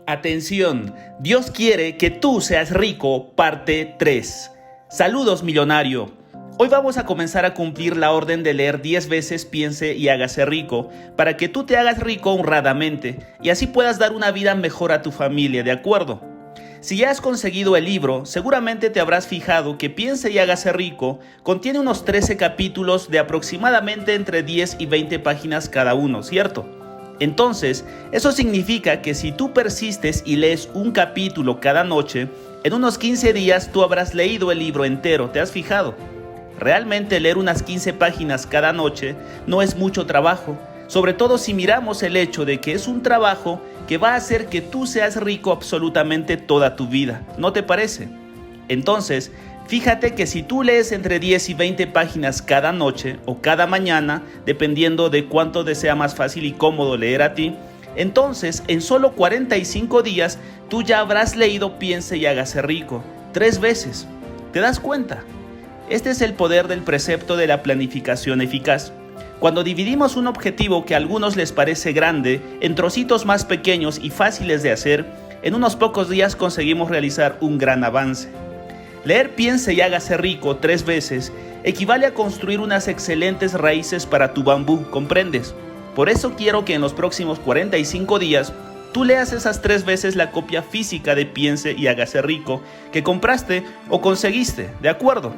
Atención, Dios quiere que tú seas rico, parte 3. Saludos, millonario. Hoy vamos a comenzar a cumplir la orden de leer 10 veces Piense y hágase rico, para que tú te hagas rico honradamente y así puedas dar una vida mejor a tu familia, ¿de acuerdo? Si ya has conseguido el libro, seguramente te habrás fijado que Piense y hágase rico contiene unos 13 capítulos de aproximadamente entre 10 y 20 páginas cada uno, ¿cierto? Entonces, eso significa que si tú persistes y lees un capítulo cada noche, en unos 15 días tú habrás leído el libro entero, ¿te has fijado? Realmente leer unas 15 páginas cada noche no es mucho trabajo, sobre todo si miramos el hecho de que es un trabajo que va a hacer que tú seas rico absolutamente toda tu vida, ¿no te parece? Entonces, fíjate que si tú lees entre 10 y 20 páginas cada noche o cada mañana, dependiendo de cuánto te sea más fácil y cómodo leer a ti, entonces en solo 45 días tú ya habrás leído Piense y hágase rico 3 veces. ¿Te das cuenta? Este es el poder del precepto de la planificación eficaz. Cuando dividimos un objetivo que a algunos les parece grande en trocitos más pequeños y fáciles de hacer, en unos pocos días conseguimos realizar un gran avance. Leer Piense y hágase rico 3 veces equivale a construir unas excelentes raíces para tu bambú, ¿comprendes? Por eso quiero que en los próximos 45 días tú leas esas 3 veces la copia física de Piense y hágase rico que compraste o conseguiste, ¿de acuerdo?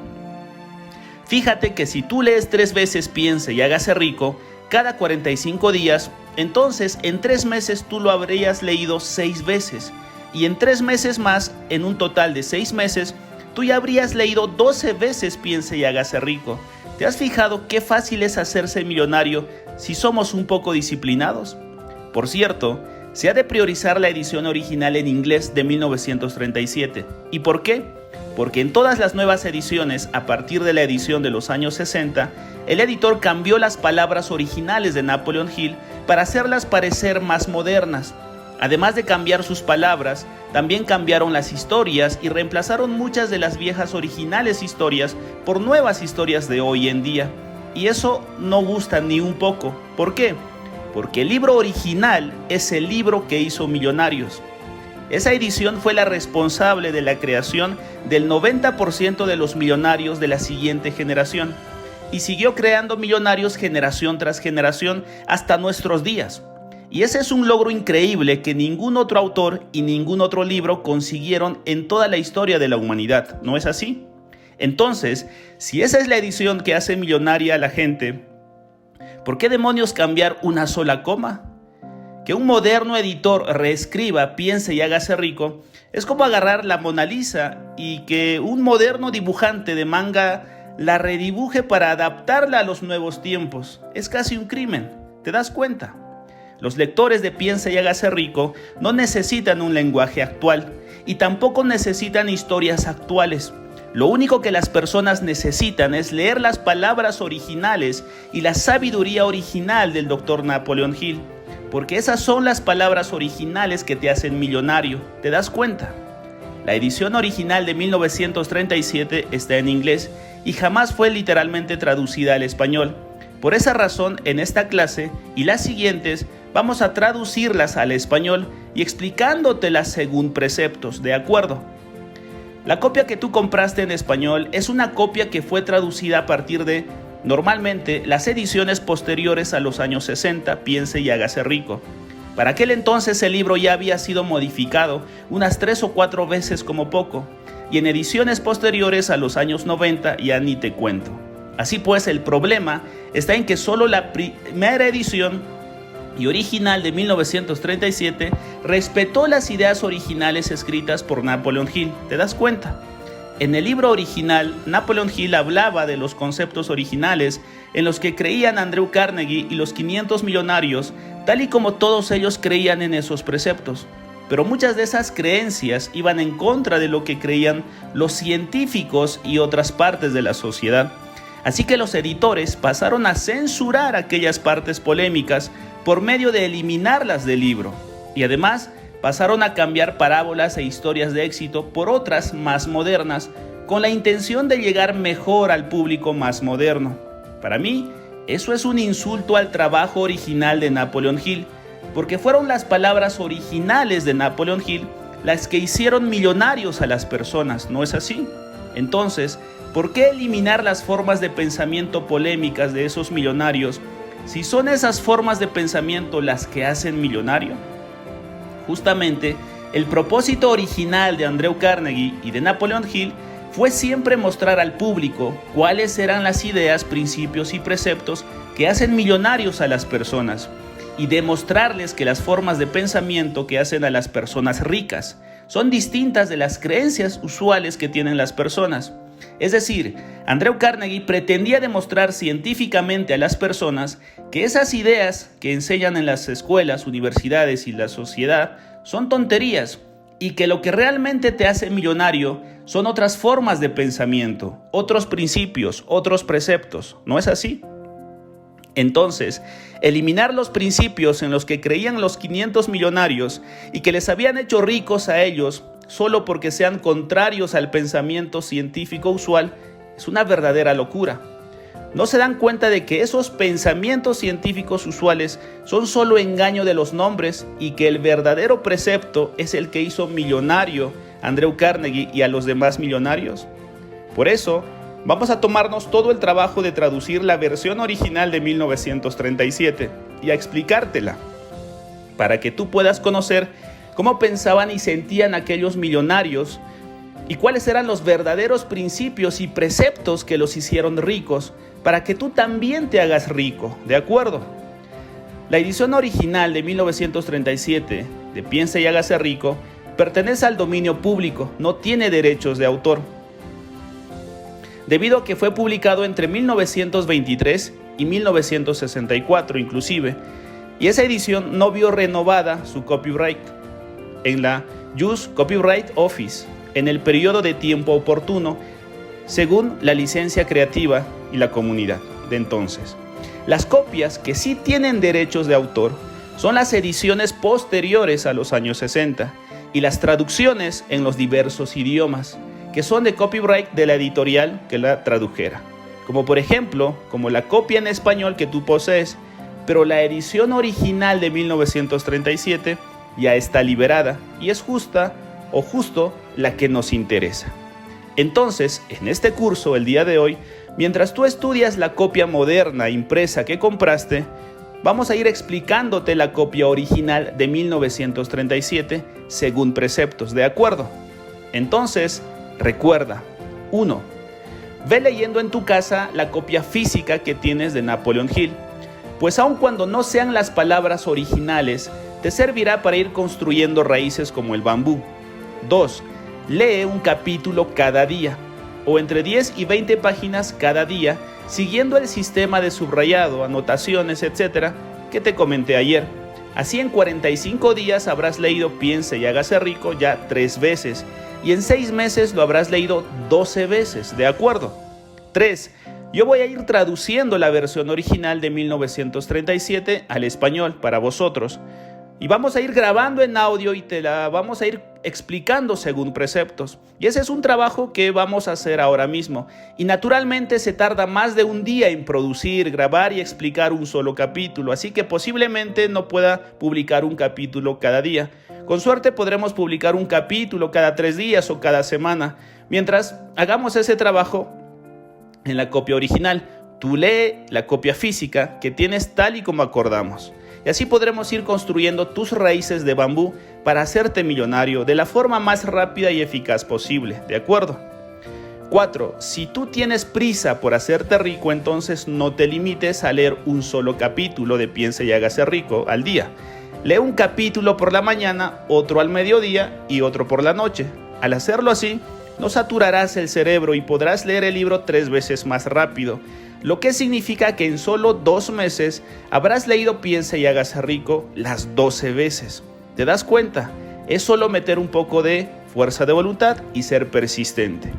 Fíjate que si tú lees 3 veces Piense y hágase rico cada 45 días, entonces en 3 meses tú lo habrías leído 6 veces y en 3 meses más, en un total de 6 meses, tú ya habrías leído 12 veces Piense y hágase rico. ¿Te has fijado qué fácil es hacerse millonario si somos un poco disciplinados? Por cierto, se ha de priorizar la edición original en inglés de 1937. ¿Y por qué? Porque en todas las nuevas ediciones, a partir de la edición de los años 60, el editor cambió las palabras originales de Napoleon Hill para hacerlas parecer más modernas. Además de cambiar sus palabras, también cambiaron las historias y reemplazaron muchas de las viejas originales historias por nuevas historias de hoy en día. Y eso no gusta ni un poco. ¿Por qué? Porque el libro original es el libro que hizo millonarios. Esa edición fue la responsable de la creación del 90% de los millonarios de la siguiente generación y siguió creando millonarios generación tras generación hasta nuestros días. Y ese es un logro increíble que ningún otro autor y ningún otro libro consiguieron en toda la historia de la humanidad, ¿no es así? Entonces, si esa es la edición que hace millonaria a la gente, ¿por qué demonios cambiar una sola coma? Que un moderno editor reescriba Piense y hágase rico es como agarrar la Mona Lisa y que un moderno dibujante de manga la redibuje para adaptarla a los nuevos tiempos. Es casi un crimen, ¿te das cuenta? Los lectores de Piense y hágase rico no necesitan un lenguaje actual y tampoco necesitan historias actuales. Lo único que las personas necesitan es leer las palabras originales y la sabiduría original del Dr. Napoleon Hill, porque esas son las palabras originales que te hacen millonario, ¿te das cuenta? La edición original de 1937 está en inglés y jamás fue literalmente traducida al español. Por esa razón, en esta clase y las siguientes, vamos a traducirlas al español y explicándotelas según preceptos, ¿de acuerdo? La copia que tú compraste en español es una copia que fue traducida a partir de, normalmente, las ediciones posteriores a los años 60, Piense y hágase rico. Para aquel entonces el libro ya había sido modificado unas 3 o 4 veces como poco, y en ediciones posteriores a los años 90 ya ni te cuento. Así pues, el problema está en que solo la primera edición y original de 1937 respetó las ideas originales escritas por Napoleon Hill, ¿te das cuenta? En el libro original, Napoleon Hill hablaba de los conceptos originales en los que creían Andrew Carnegie y los 500 millonarios, tal y como todos ellos creían en esos preceptos. Pero muchas de esas creencias iban en contra de lo que creían los científicos y otras partes de la sociedad. Así que los editores pasaron a censurar aquellas partes polémicas por medio de eliminarlas del libro. Y además, pasaron a cambiar parábolas e historias de éxito por otras más modernas, con la intención de llegar mejor al público más moderno. Para mí, eso es un insulto al trabajo original de Napoleon Hill, porque fueron las palabras originales de Napoleon Hill las que hicieron millonarios a las personas, ¿no es así? Entonces, ¿por qué eliminar las formas de pensamiento polémicas de esos millonarios si son esas formas de pensamiento las que hacen millonario? Justamente, el propósito original de Andrew Carnegie y de Napoleon Hill fue siempre mostrar al público cuáles eran las ideas, principios y preceptos que hacen millonarios a las personas y demostrarles que las formas de pensamiento que hacen a las personas ricas son distintas de las creencias usuales que tienen las personas. Es decir, Andrew Carnegie pretendía demostrar científicamente a las personas que esas ideas que enseñan en las escuelas, universidades y la sociedad son tonterías y que lo que realmente te hace millonario son otras formas de pensamiento, otros principios, otros preceptos. ¿No es así? Entonces, eliminar los principios en los que creían los 500 millonarios y que les habían hecho ricos a ellos solo porque sean contrarios al pensamiento científico usual es una verdadera locura. ¿No se dan cuenta de que esos pensamientos científicos usuales son solo engaño de los nombres y que el verdadero precepto es el que hizo millonario a Andrew Carnegie y a los demás millonarios? Por eso, vamos a tomarnos todo el trabajo de traducir la versión original de 1937 y a explicártela, para que tú puedas conocer cómo pensaban y sentían aquellos millonarios y cuáles eran los verdaderos principios y preceptos que los hicieron ricos, para que tú también te hagas rico, ¿de acuerdo? La edición original de 1937 de Piense y hágase rico pertenece al dominio público, no tiene derechos de autor, debido a que fue publicado entre 1923 y 1964 inclusive, y esa edición no vio renovada su copyright en la US Copyright Office en el periodo de tiempo oportuno, según la licencia creativa y la comunidad de entonces. Las copias que sí tienen derechos de autor son las ediciones posteriores a los años 60 y las traducciones en los diversos idiomas, que son de copyright de la editorial que la tradujera, como por ejemplo, como la copia en español que tú posees, pero la edición original de 1937 ya está liberada y es justa o justo la que nos interesa. Entonces, en este curso, el día de hoy, mientras tú estudias la copia moderna impresa que compraste, vamos a ir explicándote la copia original de 1937 según preceptos, ¿de acuerdo? Entonces, recuerda, 1. Ve leyendo en tu casa la copia física que tienes de Napoleon Hill, pues aun cuando no sean las palabras originales, te servirá para ir construyendo raíces como el bambú. 2. Lee un capítulo cada día, o entre 10 y 20 páginas cada día, siguiendo el sistema de subrayado, anotaciones, etc. que te comenté ayer. Así en 45 días habrás leído Piense y hágase rico ya 3 veces, y en 6 meses lo habrás leído 12 veces, ¿de acuerdo? 3. Yo voy a ir traduciendo la versión original de 1937 al español para vosotros, y vamos a ir grabando en audio y te la vamos a ir explicando según preceptos. Y ese es un trabajo que vamos a hacer ahora mismo. Y naturalmente se tarda más de un día en producir, grabar y explicar un solo capítulo. Así que posiblemente no pueda publicar un capítulo cada día. Con suerte podremos publicar un capítulo cada 3 días o cada semana. Mientras hagamos ese trabajo en la copia original, tú lee la copia física que tienes tal y como acordamos. Y así podremos ir construyendo tus raíces de bambú para hacerte millonario de la forma más rápida y eficaz posible, ¿de acuerdo? 4. Si tú tienes prisa por hacerte rico, entonces no te limites a leer un solo capítulo de Piense y hágase rico al día. Lee un capítulo por la mañana, otro al mediodía y otro por la noche. Al hacerlo así, no saturarás el cerebro y podrás leer el libro 3 veces más rápido, lo que significa que en solo 2 meses habrás leído Piense y hágase rico las 12 veces. ¿Te das cuenta? Es solo meter un poco de fuerza de voluntad y ser persistente.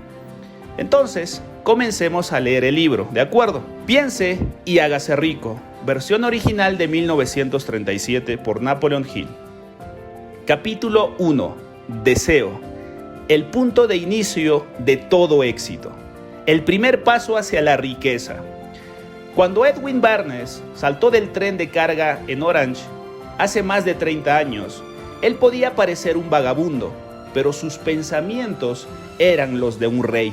Entonces, comencemos a leer el libro, ¿de acuerdo? Piense y hágase rico, versión original de 1937 por Napoleon Hill. Capítulo 1. Deseo. El punto de inicio de todo éxito. El primer paso hacia la riqueza. Cuando Edwin Barnes saltó del tren de carga en Orange, hace más de 30 años, él podía parecer un vagabundo, pero sus pensamientos eran los de un rey.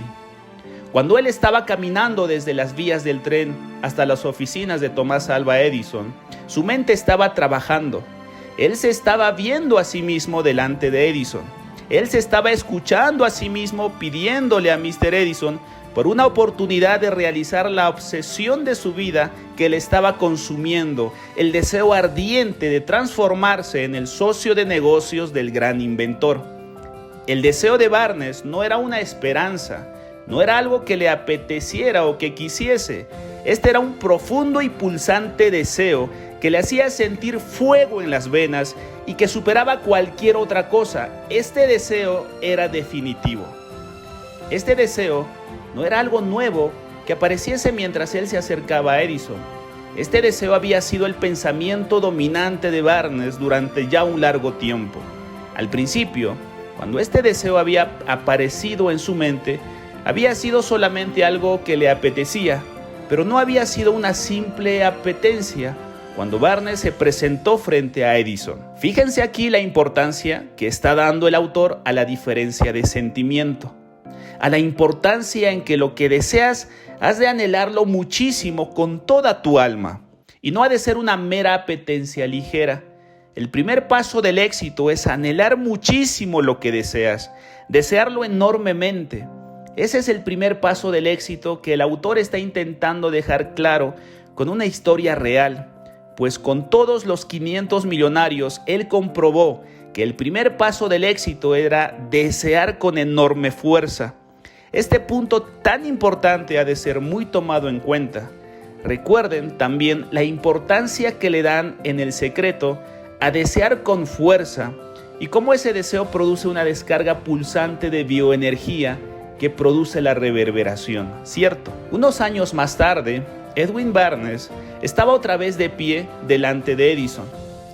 Cuando él estaba caminando desde las vías del tren hasta las oficinas de Thomas Alva Edison, su mente estaba trabajando. Él se estaba viendo a sí mismo delante de Edison. Él se estaba escuchando a sí mismo pidiéndole a Mr. Edison por una oportunidad de realizar la obsesión de su vida que le estaba consumiendo, el deseo ardiente de transformarse en el socio de negocios del gran inventor. El deseo de Barnes no era una esperanza, no era algo que le apeteciera o que quisiese. Este era un profundo y pulsante deseo que le hacía sentir fuego en las venas y que superaba cualquier otra cosa. Este deseo era definitivo. Este deseo no era algo nuevo que apareciese mientras él se acercaba a Edison. Este deseo había sido el pensamiento dominante de Barnes durante ya un largo tiempo. Al principio, cuando este deseo había aparecido en su mente, había sido solamente algo que le apetecía, pero no había sido una simple apetencia cuando Barnes se presentó frente a Edison. Fíjense aquí la importancia que está dando el autor a la diferencia de sentimiento, a la importancia en que lo que deseas has de anhelarlo muchísimo con toda tu alma y no ha de ser una mera apetencia ligera. El primer paso del éxito es anhelar muchísimo lo que deseas, desearlo enormemente. Ese es el primer paso del éxito que el autor está intentando dejar claro con una historia real, pues con todos los 500 millonarios él comprobó que el primer paso del éxito era desear con enorme fuerza. Este punto tan importante ha de ser muy tomado en cuenta. Recuerden también la importancia que le dan en El Secreto a desear con fuerza y cómo ese deseo produce una descarga pulsante de bioenergía que produce la reverberación, ¿cierto? Unos años más tarde, Edwin Barnes estaba otra vez de pie delante de Edison,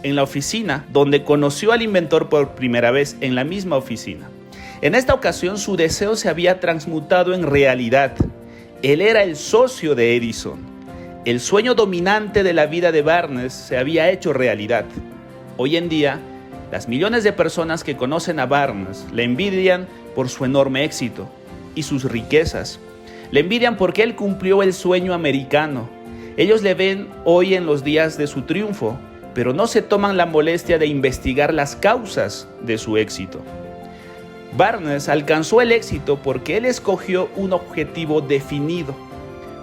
en la oficina donde conoció al inventor por primera vez, en la misma oficina. En esta ocasión su deseo se había transmutado en realidad. Él era el socio de Edison. El sueño dominante de la vida de Barnes se había hecho realidad. Hoy en día, las millones de personas que conocen a Barnes le envidian por su enorme éxito y sus riquezas. Le envidian porque él cumplió el sueño americano. Ellos le ven hoy en los días de su triunfo, pero no se toman la molestia de investigar las causas de su éxito. Barnes alcanzó el éxito porque él escogió un objetivo definido.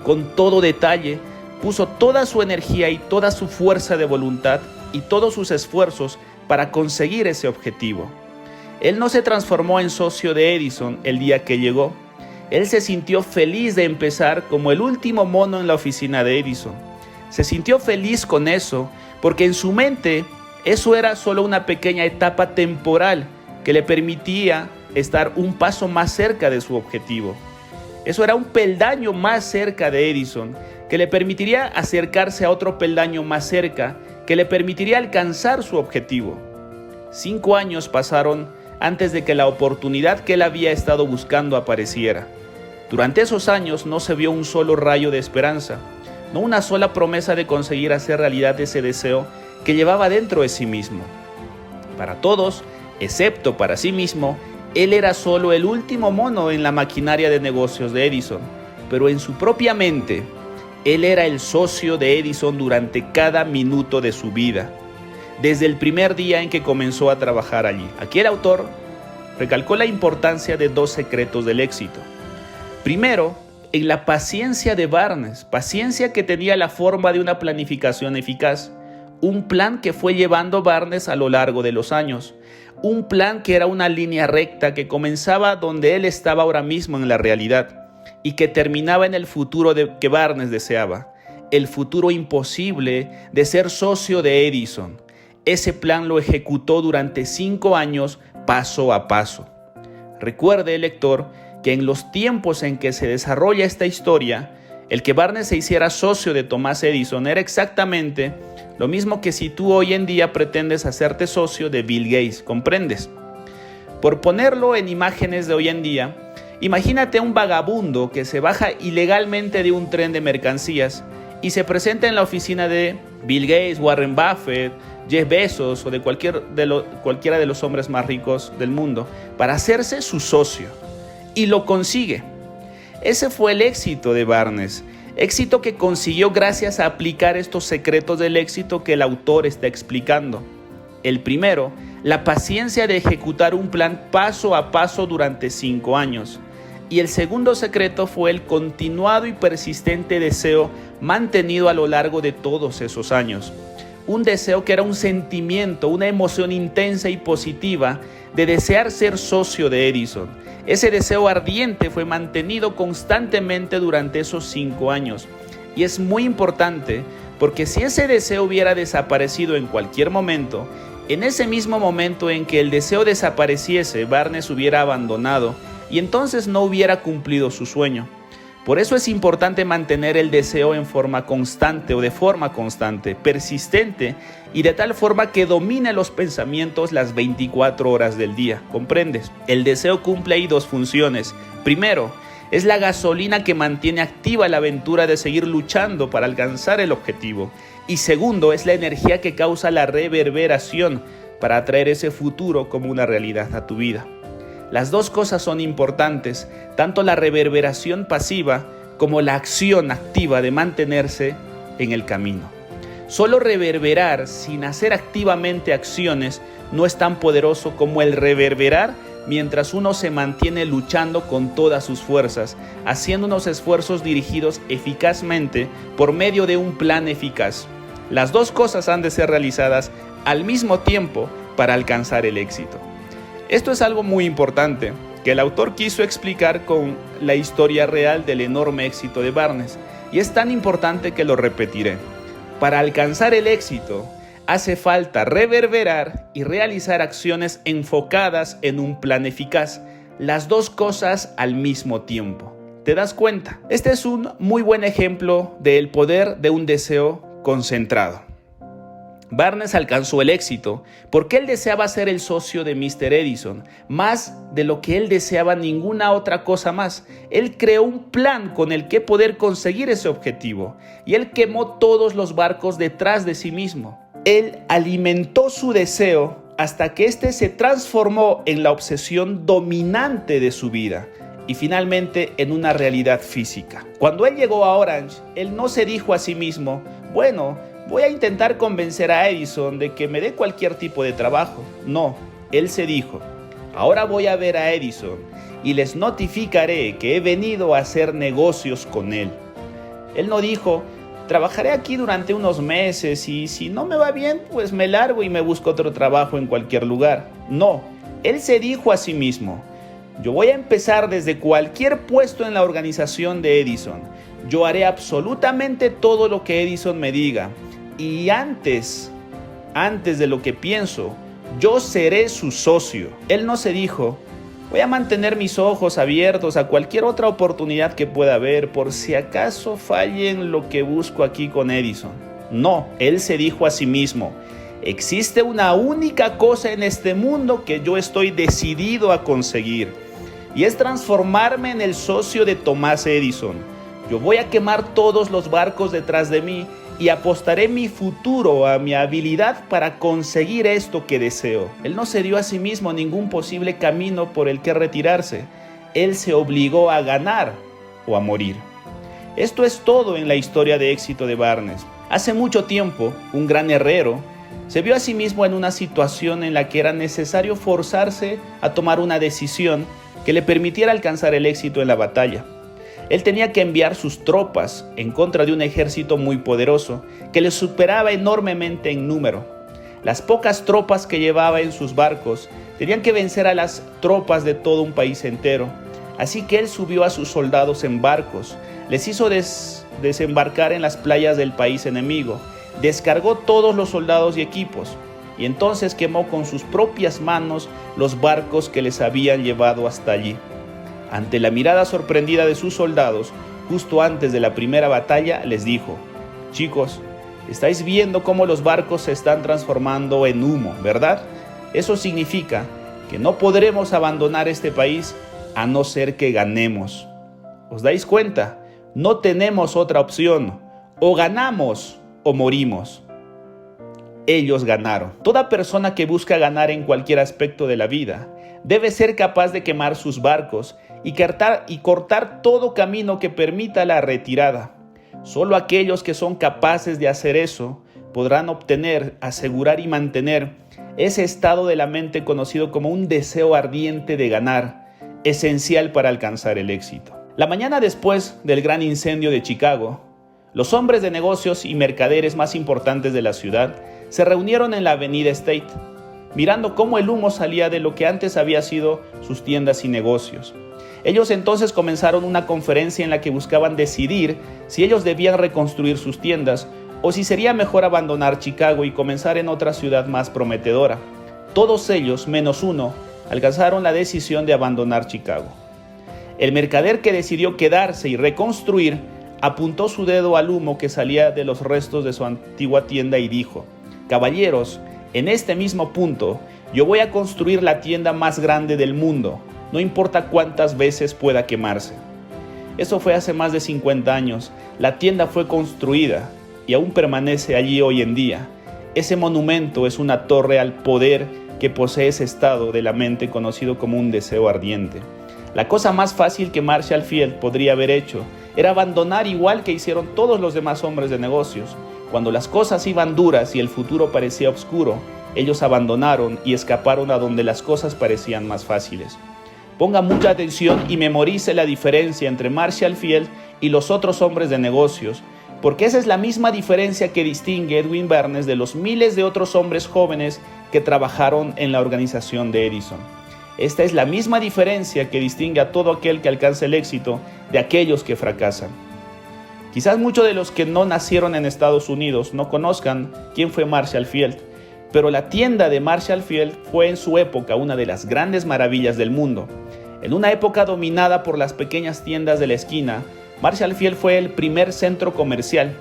Con todo detalle, puso toda su energía y toda su fuerza de voluntad y todos sus esfuerzos para conseguir ese objetivo. Él no se transformó en socio de Edison el día que llegó. Él se sintió feliz de empezar como el último mono en la oficina de Edison. Se sintió feliz con eso porque en su mente eso era solo una pequeña etapa temporal que le permitía estar un paso más cerca de su objetivo. Eso era un peldaño más cerca de Edison que le permitiría acercarse a otro peldaño más cerca que le permitiría alcanzar su objetivo. 5 años pasaron antes de que la oportunidad que él había estado buscando apareciera. Durante esos años no se vio un solo rayo de esperanza, no una sola promesa de conseguir hacer realidad ese deseo que llevaba dentro de sí mismo. Para todos, excepto para sí mismo, él era solo el último mono en la maquinaria de negocios de Edison, pero en su propia mente, él era el socio de Edison durante cada minuto de su vida, desde el primer día en que comenzó a trabajar allí. Aquí el autor recalcó la importancia de 2 secretos del éxito. Primero, en la paciencia de Barnes, paciencia que tenía la forma de una planificación eficaz, un plan que fue llevando Barnes a lo largo de los años, un plan que era una línea recta que comenzaba donde él estaba ahora mismo en la realidad y que terminaba en el futuro que Barnes deseaba, el futuro imposible de ser socio de Edison. Ese plan lo ejecutó durante 5 años paso a paso. Recuerde, lector, que en los tiempos en que se desarrolla esta historia, el que Barnes se hiciera socio de Thomas Edison era exactamente lo mismo que si tú hoy en día pretendes hacerte socio de Bill Gates, ¿comprendes? Por ponerlo en imágenes de hoy en día, imagínate un vagabundo que se baja ilegalmente de un tren de mercancías y se presenta en la oficina de Bill Gates, Warren Buffett, Jeff Bezos o de cualquiera de los hombres más ricos del mundo para hacerse su socio. Y lo consigue. Ese fue el éxito de Barnes. Éxito que consiguió gracias a aplicar estos secretos del éxito que el autor está explicando. El primero, la paciencia de ejecutar un plan paso a paso durante 5 años. Y el segundo secreto fue el continuado y persistente deseo mantenido a lo largo de todos esos años. Un deseo que era un sentimiento, una emoción intensa y positiva de desear ser socio de Edison. Ese deseo ardiente fue mantenido constantemente durante esos 5 años. Y es muy importante porque si ese deseo hubiera desaparecido en cualquier momento, en ese mismo momento en que el deseo desapareciese, Barnes hubiera abandonado y entonces no hubiera cumplido su sueño. Por eso es importante mantener el deseo en forma constante o de forma constante, persistente y de tal forma que domine los pensamientos las 24 horas del día. ¿Comprendes? El deseo cumple ahí 2 funciones. Primero, es la gasolina que mantiene activa la aventura de seguir luchando para alcanzar el objetivo. Y segundo, es la energía que causa la reverberación para atraer ese futuro como una realidad a tu vida. Las 2 cosas son importantes, tanto la reverberación pasiva como la acción activa de mantenerse en el camino. Solo reverberar sin hacer activamente acciones no es tan poderoso como el reverberar mientras uno se mantiene luchando con todas sus fuerzas, haciendo unos esfuerzos dirigidos eficazmente por medio de un plan eficaz. Las 2 cosas han de ser realizadas al mismo tiempo para alcanzar el éxito. Esto es algo muy importante que el autor quiso explicar con la historia real del enorme éxito de Barnes, y es tan importante que lo repetiré. Para alcanzar el éxito, hace falta reverberar y realizar acciones enfocadas en un plan eficaz, las 2 cosas al mismo tiempo. ¿Te das cuenta? Este es un muy buen ejemplo del poder de un deseo concentrado. Barnes alcanzó el éxito porque él deseaba ser el socio de Mr. Edison, más de lo que él deseaba ninguna otra cosa más. Él creó un plan con el que poder conseguir ese objetivo y él quemó todos los barcos detrás de sí mismo. Él alimentó su deseo hasta que éste se transformó en la obsesión dominante de su vida y finalmente en una realidad física. Cuando él llegó a Orange, él no se dijo a sí mismo, bueno, voy a intentar convencer a Edison de que me dé cualquier tipo de trabajo. No, él se dijo, ahora voy a ver a Edison y les notificaré que he venido a hacer negocios con él. Él no dijo, trabajaré aquí durante unos meses y si no me va bien, pues me largo y me busco otro trabajo en cualquier lugar. No, él se dijo a sí mismo, yo voy a empezar desde cualquier puesto en la organización de Edison. Yo haré absolutamente todo lo que Edison me diga. Y antes de lo que pienso, yo seré su socio. Él no se dijo, voy a mantener mis ojos abiertos a cualquier otra oportunidad que pueda haber por si acaso falle en lo que busco aquí con Edison. No, él se dijo a sí mismo, existe una única cosa en este mundo que yo estoy decidido a conseguir y es transformarme en el socio de Thomas Edison. Yo voy a quemar todos los barcos detrás de mí y apostaré mi futuro a mi habilidad para conseguir esto que deseo. Él no se dio a sí mismo ningún posible camino por el que retirarse. Él se obligó a ganar o a morir. Esto es todo en la historia de éxito de Barnes. Hace mucho tiempo, un gran herrero se vio a sí mismo en una situación en la que era necesario forzarse a tomar una decisión que le permitiera alcanzar el éxito en la batalla. Él tenía que enviar sus tropas en contra de un ejército muy poderoso que le superaba enormemente en número. Las pocas tropas que llevaba en sus barcos tenían que vencer a las tropas de todo un país entero. Así que él subió a sus soldados en barcos, les hizo desembarcar en las playas del país enemigo, descargó todos los soldados y equipos, y entonces quemó con sus propias manos los barcos que les habían llevado hasta allí. Ante la mirada sorprendida de sus soldados, justo antes de la primera batalla, les dijo, chicos, estáis viendo cómo los barcos se están transformando en humo, ¿verdad? Eso significa que no podremos abandonar este país a no ser que ganemos. ¿Os dais cuenta? No tenemos otra opción. O ganamos o morimos. ellos ganaron. Toda persona que busca ganar en cualquier aspecto de la vida debe ser capaz de quemar sus barcos y cortar todo camino que permita la retirada. Solo aquellos que son capaces de hacer eso podrán obtener, asegurar y mantener ese estado de la mente conocido como un deseo ardiente de ganar, esencial para alcanzar el éxito. La mañana después del gran incendio de Chicago, los hombres de negocios y mercaderes más importantes de la ciudad se reunieron en la avenida State, mirando cómo el humo salía de lo que antes había sido sus tiendas y negocios. Ellos entonces comenzaron una conferencia en la que buscaban decidir si ellos debían reconstruir sus tiendas o si sería mejor abandonar Chicago y comenzar en otra ciudad más prometedora. Todos ellos, menos uno, alcanzaron la decisión de abandonar Chicago. El mercader que decidió quedarse y reconstruir apuntó su dedo al humo que salía de los restos de su antigua tienda y dijo: «Caballeros, en este mismo punto, yo voy a construir la tienda más grande del mundo, no importa cuántas veces pueda quemarse». Eso fue hace más de 50 años. La tienda fue construida y aún permanece allí hoy en día. Ese monumento es una torre al poder que posee ese estado de la mente conocido como un deseo ardiente. La cosa más fácil que Marshall Field podría haber hecho era abandonar, igual que hicieron todos los demás hombres de negocios. Cuando las cosas iban duras y el futuro parecía oscuro, ellos abandonaron y escaparon a donde las cosas parecían más fáciles. Ponga mucha atención y memorice la diferencia entre Marshall Field y los otros hombres de negocios, porque esa es la misma diferencia que distingue Edwin Bernays de los miles de otros hombres jóvenes que trabajaron en la organización de Edison. Esta es la misma diferencia que distingue a todo aquel que alcanza el éxito de aquellos que fracasan. Quizás muchos de los que no nacieron en Estados Unidos no conozcan quién fue Marshall Field, pero la tienda de Marshall Field fue en su época una de las grandes maravillas del mundo. En una época dominada por las pequeñas tiendas de la esquina, Marshall Field fue el primer centro comercial.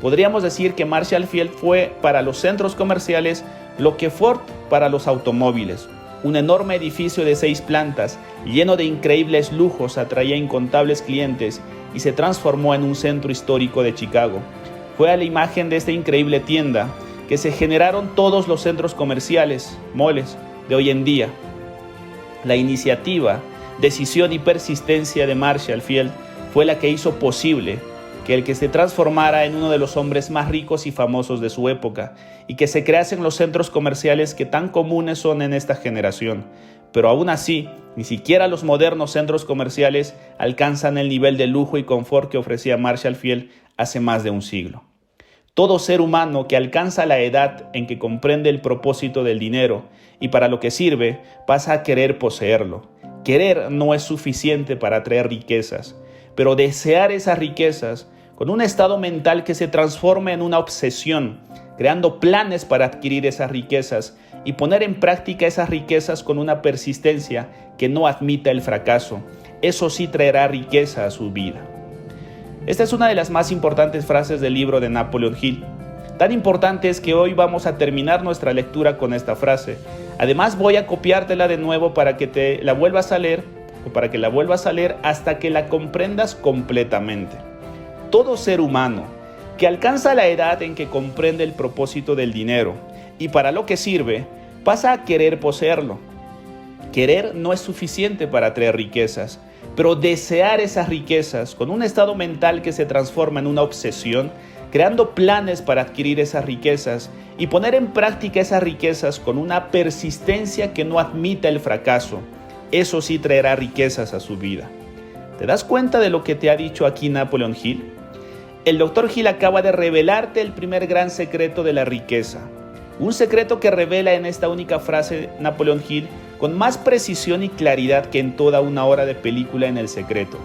Podríamos decir que Marshall Field fue para los centros comerciales lo que Ford para los automóviles. Un enorme edificio de 6 plantas, lleno de increíbles lujos, atraía incontables clientes y se transformó en un centro histórico de Chicago. Fue a la imagen de esta increíble tienda que se generaron todos los centros comerciales, moles, de hoy en día. La iniciativa, decisión y persistencia de Marshall Field fue la que hizo posible que el que se transformara en uno de los hombres más ricos y famosos de su época y que se creasen los centros comerciales que tan comunes son en esta generación. Pero aún así, ni siquiera los modernos centros comerciales alcanzan el nivel de lujo y confort que ofrecía Marshall Field hace más de un siglo. Todo ser humano que alcanza la edad en que comprende el propósito del dinero y para lo que sirve, pasa a querer poseerlo. Querer no es suficiente para atraer riquezas, pero desear esas riquezas con un estado mental que se transforme en una obsesión, creando planes para adquirir esas riquezas y poner en práctica esas riquezas con una persistencia que no admita el fracaso. Eso sí traerá riqueza a su vida. Esta es una de las más importantes frases del libro de Napoleon Hill. Tan importante es que hoy vamos a terminar nuestra lectura con esta frase. Además voy a copiártela de nuevo para que te la vuelvas a leer hasta que la comprendas completamente. Todo ser humano que alcanza la edad en que comprende el propósito del dinero y para lo que sirve, pasa a querer poseerlo. Querer no es suficiente para atraer riquezas, pero desear esas riquezas con un estado mental que se transforma en una obsesión, creando planes para adquirir esas riquezas y poner en práctica esas riquezas con una persistencia que no admita el fracaso. Eso sí traerá riquezas a su vida. ¿Te das cuenta de lo que te ha dicho aquí Napoleon Hill? El Dr. Hill acaba de revelarte el primer gran secreto de la riqueza. Un secreto que revela en esta única frase Napoleon Hill con más precisión y claridad que en toda una hora de película en El Secreto.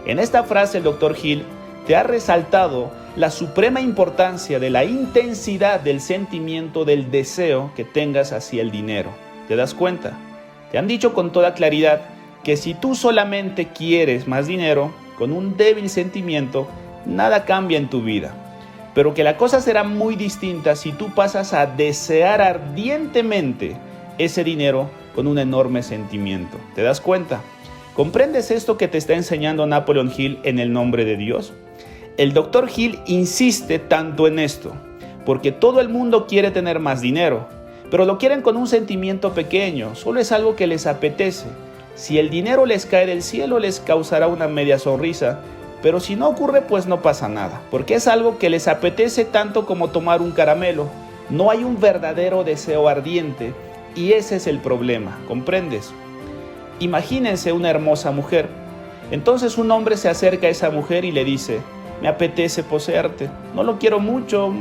En esta frase el Dr. Hill te ha resaltado la suprema importancia de la intensidad del sentimiento del deseo que tengas hacia el dinero. ¿Te das cuenta? Te han dicho con toda claridad que si tú solamente quieres más dinero, con un débil sentimiento, nada cambia en tu vida. Pero que la cosa será muy distinta si tú pasas a desear ardientemente ese dinero con un enorme sentimiento. ¿Te das cuenta? ¿Comprendes esto que te está enseñando Napoleon Hill en el nombre de Dios? El Dr. Hill insiste tanto en esto, porque todo el mundo quiere tener más dinero, pero lo quieren con un sentimiento pequeño, solo es algo que les apetece. Si el dinero les cae del cielo, les causará una media sonrisa, pero si no ocurre, pues no pasa nada, porque es algo que les apetece tanto como tomar un caramelo. No hay un verdadero deseo ardiente, y ese es el problema, ¿comprendes? Imagínense una hermosa mujer. Entonces un hombre se acerca a esa mujer y le dice: me apetece poseerte, no lo quiero mucho,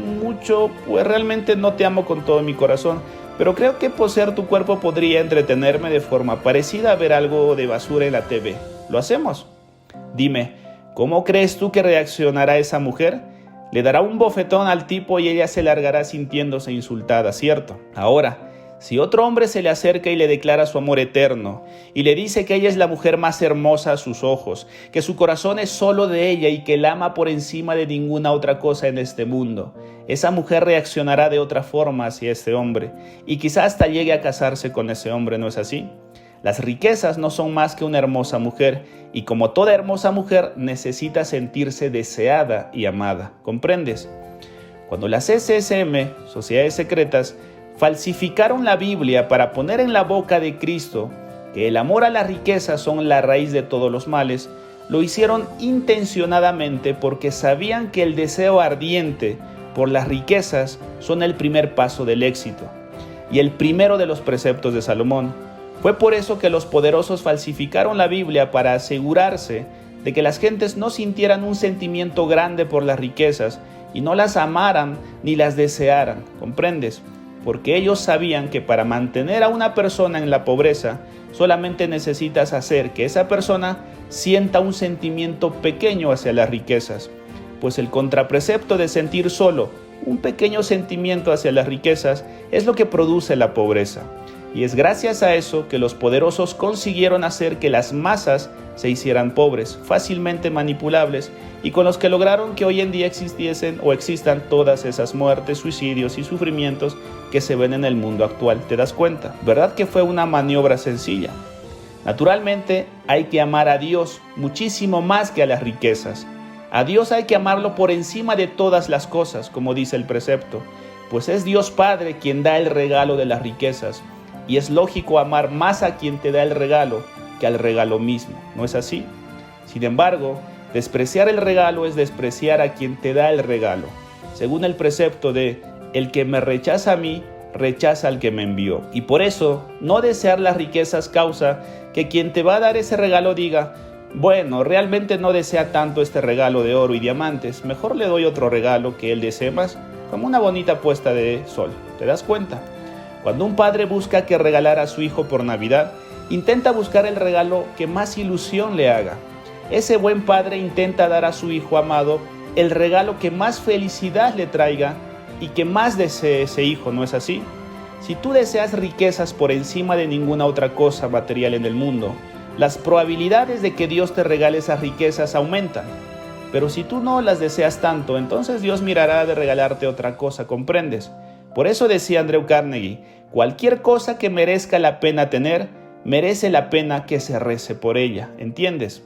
pues realmente no te amo con todo mi corazón, pero creo que poseer tu cuerpo podría entretenerme de forma parecida a ver algo de basura en la TV. ¿Lo hacemos? Dime, ¿cómo crees tú que reaccionará esa mujer? Le dará un bofetón al tipo y ella se largará sintiéndose insultada, ¿cierto? Ahora, si otro hombre se le acerca y le declara su amor eterno, y le dice que ella es la mujer más hermosa a sus ojos, que su corazón es solo de ella y que la ama por encima de ninguna otra cosa en este mundo, esa mujer reaccionará de otra forma hacia este hombre, y quizás hasta llegue a casarse con ese hombre, ¿no es así? Las riquezas no son más que una hermosa mujer, y como toda hermosa mujer, necesita sentirse deseada y amada, ¿comprendes? Cuando las SSM, Sociedades Secretas, falsificaron la Biblia para poner en la boca de Cristo que el amor a la riqueza son la raíz de todos los males, lo hicieron intencionadamente porque sabían que el deseo ardiente por las riquezas son el primer paso del éxito y el primero de los preceptos de Salomón. Fue por eso que los poderosos falsificaron la Biblia para asegurarse de que las gentes no sintieran un sentimiento grande por las riquezas y no las amaran ni las desearan, ¿comprendes? Porque ellos sabían que para mantener a una persona en la pobreza, solamente necesitas hacer que esa persona sienta un sentimiento pequeño hacia las riquezas, pues el contraprecepto de sentir solo un pequeño sentimiento hacia las riquezas es lo que produce la pobreza. Y es gracias a eso que los poderosos consiguieron hacer que las masas se hicieran pobres, fácilmente manipulables, y con los que lograron que hoy en día existiesen o existan todas esas muertes, suicidios y sufrimientos que se ven en el mundo actual. ¿Te das cuenta? ¿Verdad que fue una maniobra sencilla? Naturalmente, hay que amar a Dios muchísimo más que a las riquezas. A Dios hay que amarlo por encima de todas las cosas, como dice el precepto, pues es Dios Padre quien da el regalo de las riquezas, y es lógico amar más a quien te da el regalo que al regalo mismo, ¿no es así? Sin embargo, despreciar el regalo es despreciar a quien te da el regalo, según el precepto de el que me rechaza a mí, rechaza al que me envió. Y por eso, no desear las riquezas causa que quien te va a dar ese regalo diga: bueno, realmente no desea tanto este regalo de oro y diamantes, mejor le doy otro regalo que él desee más, como una bonita puesta de sol. ¿Te das cuenta? Cuando un padre busca que regalar a su hijo por Navidad, intenta buscar el regalo que más ilusión le haga. Ese buen padre intenta dar a su hijo amado el regalo que más felicidad le traiga y que más desee ese hijo, ¿no es así? Si tú deseas riquezas por encima de ninguna otra cosa material en el mundo, las probabilidades de que Dios te regale esas riquezas aumentan. Pero si tú no las deseas tanto, entonces Dios mirará de regalarte otra cosa, ¿comprendes? Por eso decía Andrew Carnegie: cualquier cosa que merezca la pena tener, merece la pena que se rece por ella, ¿entiendes?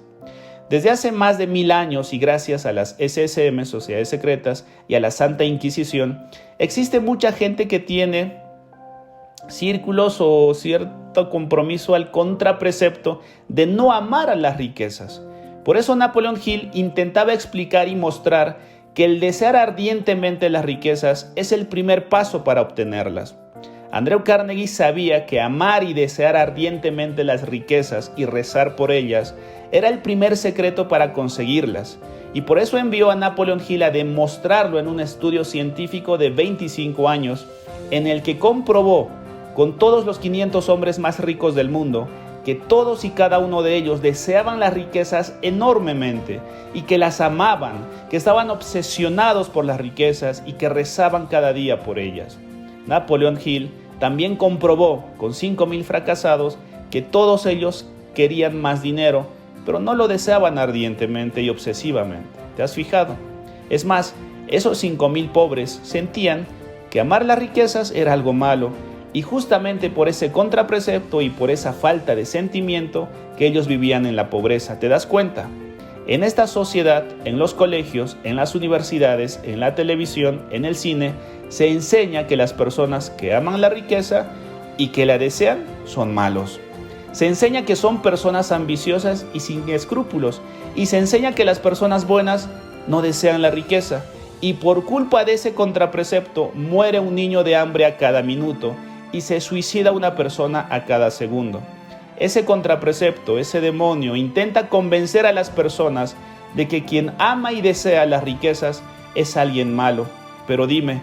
Desde hace más de 1000 años y gracias a las SSM, Sociedades Secretas, y a la Santa Inquisición, existe mucha gente que tiene círculos o cierto compromiso al contraprecepto de no amar a las riquezas. Por eso Napoleon Hill intentaba explicar y mostrar que el desear ardientemente las riquezas es el primer paso para obtenerlas. Andrew Carnegie sabía que amar y desear ardientemente las riquezas y rezar por ellas era el primer secreto para conseguirlas, y por eso envió a Napoleon Hill a demostrarlo en un estudio científico de 25 años, en el que comprobó con todos los 500 hombres más ricos del mundo que todos y cada uno de ellos deseaban las riquezas enormemente y que las amaban, que estaban obsesionados por las riquezas y que rezaban cada día por ellas. Napoleon Hill también comprobó con 5,000 fracasados que todos ellos querían más dinero, pero no lo deseaban ardientemente y obsesivamente. ¿Te has fijado? Es más, esos 5,000 pobres sentían que amar las riquezas era algo malo, y justamente por ese contraprecepto y por esa falta de sentimiento que ellos vivían en la pobreza. ¿Te das cuenta? En esta sociedad, en los colegios, en las universidades, en la televisión, en el cine, se enseña que las personas que aman la riqueza y que la desean son malos. Se enseña que son personas ambiciosas y sin escrúpulos, y se enseña que las personas buenas no desean la riqueza, y por culpa de ese contraprecepto muere un niño de hambre a cada minuto y se suicida una persona a cada segundo. Ese contraprecepto, ese demonio, intenta convencer a las personas de que quien ama y desea las riquezas es alguien malo. Pero dime,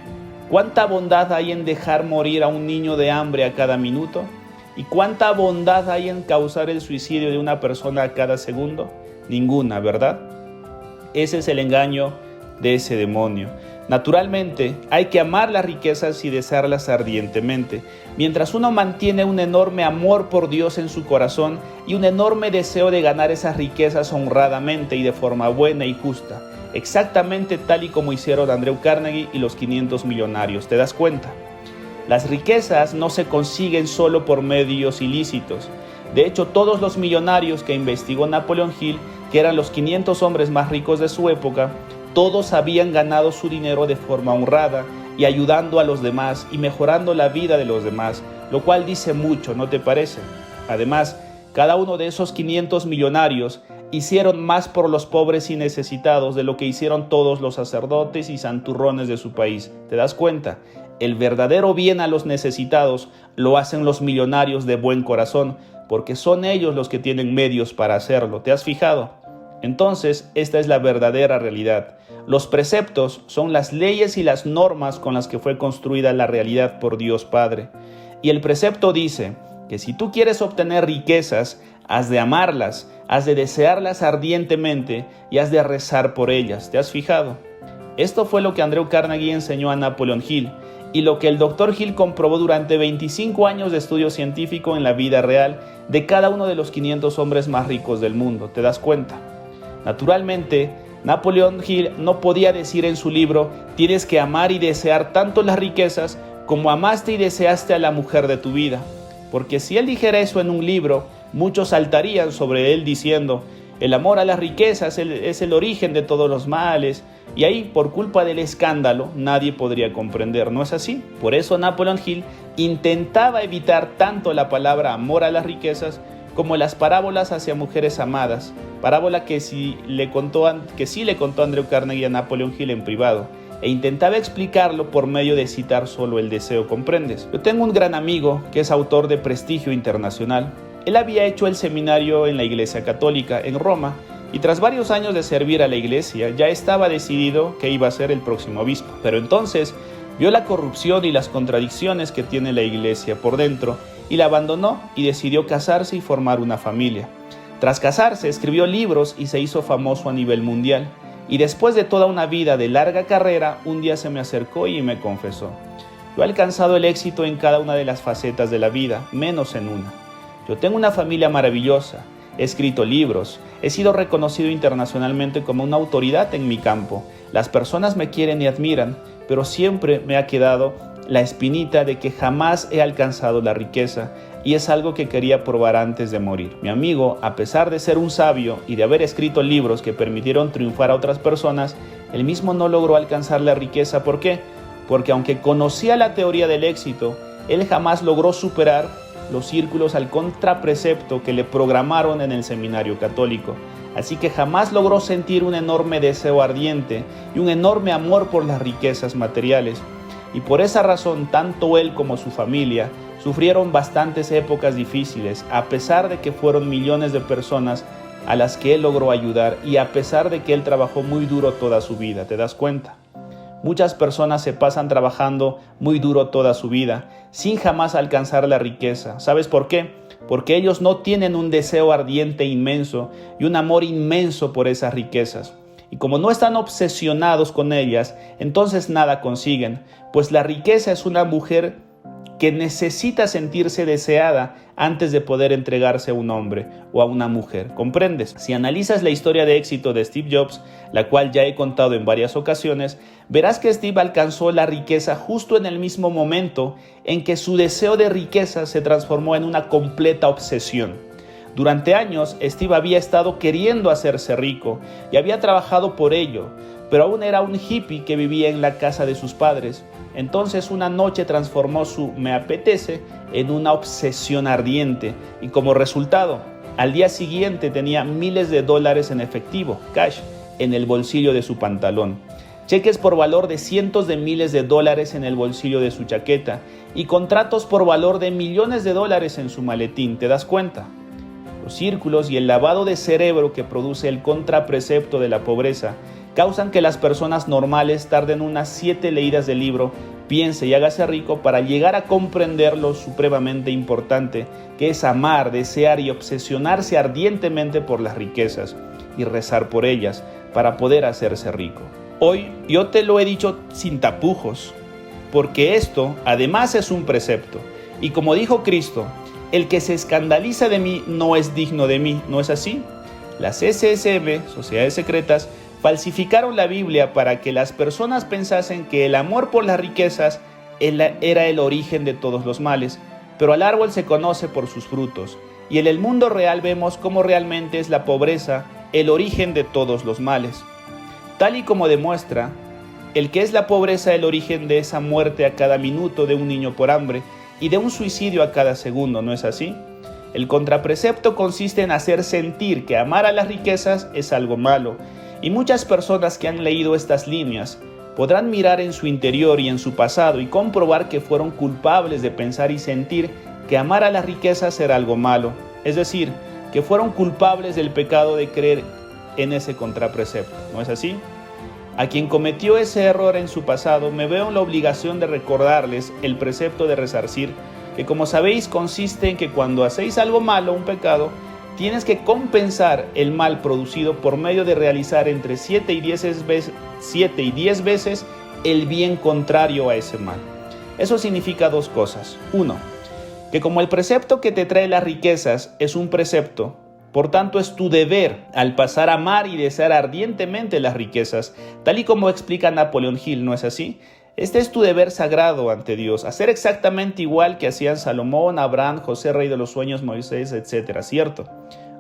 ¿cuánta bondad hay en dejar morir a un niño de hambre a cada minuto? ¿Y cuánta bondad hay en causar el suicidio de una persona a cada segundo? Ninguna, ¿verdad? Ese es el engaño de ese demonio. Naturalmente, hay que amar las riquezas y desearlas ardientemente. Mientras uno mantiene un enorme amor por Dios en su corazón y un enorme deseo de ganar esas riquezas honradamente y de forma buena y justa, exactamente tal y como hicieron Andrew Carnegie y los 500 millonarios. ¿Te das cuenta? Las riquezas no se consiguen solo por medios ilícitos. De hecho, todos los millonarios que investigó Napoleon Hill, que eran los 500 hombres más ricos de su época, todos habían ganado su dinero de forma honrada y ayudando a los demás y mejorando la vida de los demás, lo cual dice mucho, ¿no te parece? Además, cada uno de esos 500 millonarios hicieron más por los pobres y necesitados de lo que hicieron todos los sacerdotes y santurrones de su país. ¿Te das cuenta? El verdadero bien a los necesitados lo hacen los millonarios de buen corazón, porque son ellos los que tienen medios para hacerlo. ¿Te has fijado? Entonces, esta es la verdadera realidad. Los preceptos son las leyes y las normas con las que fue construida la realidad por Dios Padre. Y el precepto dice que si tú quieres obtener riquezas, has de amarlas, has de desearlas ardientemente y has de rezar por ellas. ¿Te has fijado? Esto fue lo que Andrew Carnegie enseñó a Napoleon Hill y lo que el Dr. Hill comprobó durante 25 años de estudio científico en la vida real de cada uno de los 500 hombres más ricos del mundo. ¿Te das cuenta? Naturalmente, Napoleon Hill no podía decir en su libro: tienes que amar y desear tanto las riquezas como amaste y deseaste a la mujer de tu vida. Porque si él dijera eso en un libro, muchos saltarían sobre él diciendo: el amor a las riquezas es el origen de todos los males. Y ahí, por culpa del escándalo, nadie podría comprender. ¿No es así? Por eso Napoleon Hill intentaba evitar tanto la palabra amor a las riquezas como las parábolas hacia mujeres amadas, parábola que sí le contó Andrew Carnegie a Napoleon Hill en privado, e intentaba explicarlo por medio de citar solo el deseo, ¿comprendes? Yo tengo un gran amigo que es autor de prestigio internacional. Él había hecho el seminario en la Iglesia Católica en Roma y tras varios años de servir a la Iglesia ya estaba decidido que iba a ser el próximo obispo. Pero entonces vio la corrupción y las contradicciones que tiene la Iglesia por dentro y la abandonó y decidió casarse y formar una familia. Tras casarse, escribió libros y se hizo famoso a nivel mundial. Y después de toda una vida de larga carrera, un día se me acercó y me confesó: yo he alcanzado el éxito en cada una de las facetas de la vida, menos en una. Yo tengo una familia maravillosa, he escrito libros, he sido reconocido internacionalmente como una autoridad en mi campo. Las personas me quieren y admiran, pero siempre me ha quedado la espinita de que jamás he alcanzado la riqueza, y es algo que quería probar antes de morir. Mi amigo, a pesar de ser un sabio y de haber escrito libros que permitieron triunfar a otras personas, él mismo no logró alcanzar la riqueza. ¿Por qué? Porque aunque conocía la teoría del éxito, él jamás logró superar los círculos al contraprecepto que le programaron en el seminario católico. Así que jamás logró sentir un enorme deseo ardiente y un enorme amor por las riquezas materiales. Y por esa razón, tanto él como su familia sufrieron bastantes épocas difíciles, a pesar de que fueron millones de personas a las que él logró ayudar y a pesar de que él trabajó muy duro toda su vida. ¿Te das cuenta? Muchas personas se pasan trabajando muy duro toda su vida sin jamás alcanzar la riqueza. ¿Sabes por qué? Porque ellos no tienen un deseo ardiente inmenso y un amor inmenso por esas riquezas. Y como no están obsesionados con ellas, entonces nada consiguen, pues la riqueza es una mujer que necesita sentirse deseada antes de poder entregarse a un hombre o a una mujer. ¿Comprendes? Si analizas la historia de éxito de Steve Jobs, la cual ya he contado en varias ocasiones, verás que Steve alcanzó la riqueza justo en el mismo momento en que su deseo de riqueza se transformó en una completa obsesión. Durante años, Steve había estado queriendo hacerse rico y había trabajado por ello, pero aún era un hippie que vivía en la casa de sus padres. Entonces una noche transformó su "me apetece" en una obsesión ardiente y como resultado, al día siguiente tenía miles de dólares en efectivo, cash, en el bolsillo de su pantalón. Cheques por valor de cientos de miles de dólares en el bolsillo de su chaqueta y contratos por valor de millones de dólares en su maletín, ¿te das cuenta? Los círculos y el lavado de cerebro que produce el contraprecepto de la pobreza causan que las personas normales tarden unas 7 leídas del libro Piense y hágase rico para llegar a comprender lo supremamente importante que es amar, desear y obsesionarse ardientemente por las riquezas y rezar por ellas para poder hacerse rico. Hoy yo te lo he dicho sin tapujos, porque esto además es un precepto. Y como dijo Cristo, el que se escandaliza de mí no es digno de mí, ¿no es así? Las SSB, sociedades secretas, falsificaron la Biblia para que las personas pensasen que el amor por las riquezas era el origen de todos los males, pero al árbol se conoce por sus frutos, y en el mundo real vemos cómo realmente es la pobreza el origen de todos los males. Tal y como demuestra, el que es la pobreza el origen de esa muerte a cada minuto de un niño por hambre y de un suicidio a cada segundo, ¿no es así? El contraprecepto consiste en hacer sentir que amar a las riquezas es algo malo, y muchas personas que han leído estas líneas podrán mirar en su interior y en su pasado y comprobar que fueron culpables de pensar y sentir que amar a las riquezas era algo malo, es decir, que fueron culpables del pecado de creer en ese contraprecepto, ¿no es así? A quien cometió ese error en su pasado, me veo en la obligación de recordarles el precepto de resarcir, que como sabéis consiste en que cuando hacéis algo malo, un pecado, tienes que compensar el mal producido por medio de realizar entre 7 y 10 veces el bien contrario a ese mal. Eso significa dos cosas. Uno, que como el precepto que te trae las riquezas es un precepto, por tanto es tu deber al pasar a amar y desear ardientemente las riquezas, tal y como explica Napoleon Hill, ¿no es así? Este es tu deber sagrado ante Dios, hacer exactamente igual que hacían Salomón, Abraham, José, rey de los sueños, Moisés, etc., ¿cierto?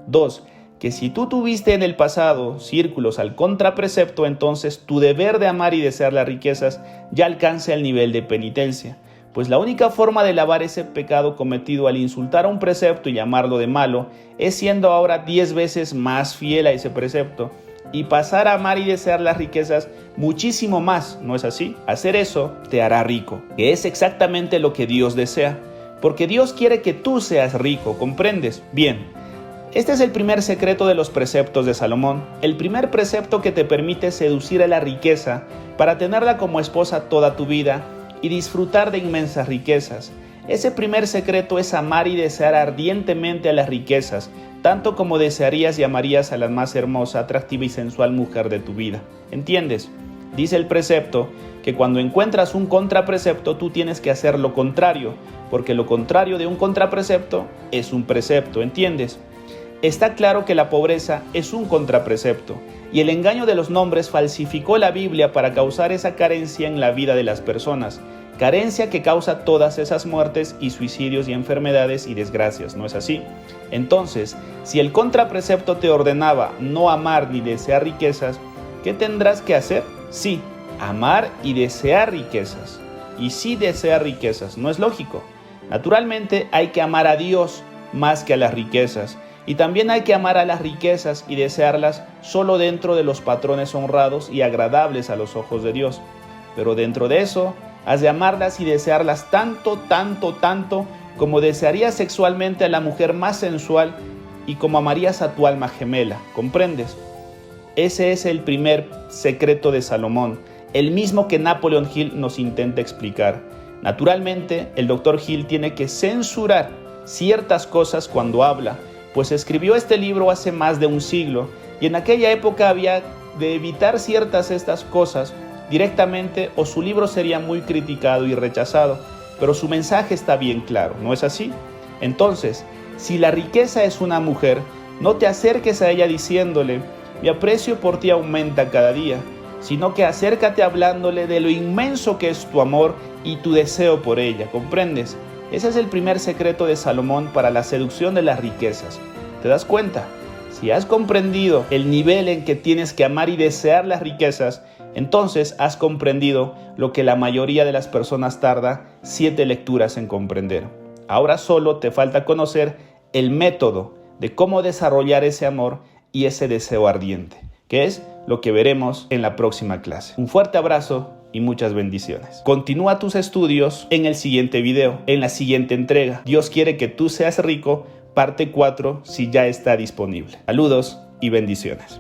2. Que si tú tuviste en el pasado círculos al contraprecepto, entonces tu deber de amar y desear las riquezas ya alcanza el nivel de penitencia. Pues la única forma de lavar ese pecado cometido al insultar a un precepto y llamarlo de malo es siendo ahora 10 veces más fiel a ese precepto y pasar a amar y desear las riquezas muchísimo más, ¿no es así? Hacer eso te hará rico, que es exactamente lo que Dios desea, porque Dios quiere que tú seas rico, ¿comprendes? Bien, este es el primer secreto de los preceptos de Salomón, el primer precepto que te permite seducir a la riqueza para tenerla como esposa toda tu vida y disfrutar de inmensas riquezas. Ese primer secreto es amar y desear ardientemente a las riquezas, tanto como desearías y amarías a la más hermosa, atractiva y sensual mujer de tu vida. ¿Entiendes? Dice el precepto que cuando encuentras un contraprecepto tú tienes que hacer lo contrario, porque lo contrario de un contraprecepto es un precepto, ¿entiendes? Está claro que la pobreza es un contraprecepto, y el engaño de los nombres falsificó la Biblia para causar esa carencia en la vida de las personas, carencia que causa todas esas muertes y suicidios y enfermedades y desgracias, ¿no es así? Entonces, si el contraprecepto te ordenaba no amar ni desear riquezas, ¿qué tendrás que hacer? Sí, amar y desear riquezas. Y sí desear riquezas, ¿no es lógico? Naturalmente hay que amar a Dios más que a las riquezas. Y también hay que amar a las riquezas y desearlas solo dentro de los patrones honrados y agradables a los ojos de Dios. Pero dentro de eso, has de amarlas y desearlas tanto como desearías sexualmente a la mujer más sensual y como amarías a tu alma gemela, ¿comprendes? Ese es el primer secreto de Salomón, el mismo que Napoleon Hill nos intenta explicar. Naturalmente, el Dr. Hill tiene que censurar ciertas cosas cuando habla, pues escribió este libro hace más de un siglo y en aquella época había de evitar estas cosas directamente o su libro sería muy criticado y rechazado, pero su mensaje está bien claro, ¿no es así? Entonces, si la riqueza es una mujer, no te acerques a ella diciéndole, mi aprecio por ti aumenta cada día, sino que acércate hablándole de lo inmenso que es tu amor y tu deseo por ella, ¿comprendes? Ese es el primer secreto de Salomón para la seducción de las riquezas. ¿Te das cuenta? Si has comprendido el nivel en que tienes que amar y desear las riquezas, entonces has comprendido lo que la mayoría de las personas tarda 7 lecturas en comprender. Ahora solo te falta conocer el método de cómo desarrollar ese amor y ese deseo ardiente, que es lo que veremos en la próxima clase. Un fuerte abrazo y muchas bendiciones. Continúa tus estudios en el siguiente video, en la siguiente entrega. Dios quiere que tú seas rico, parte 4, si ya está disponible. Saludos y bendiciones.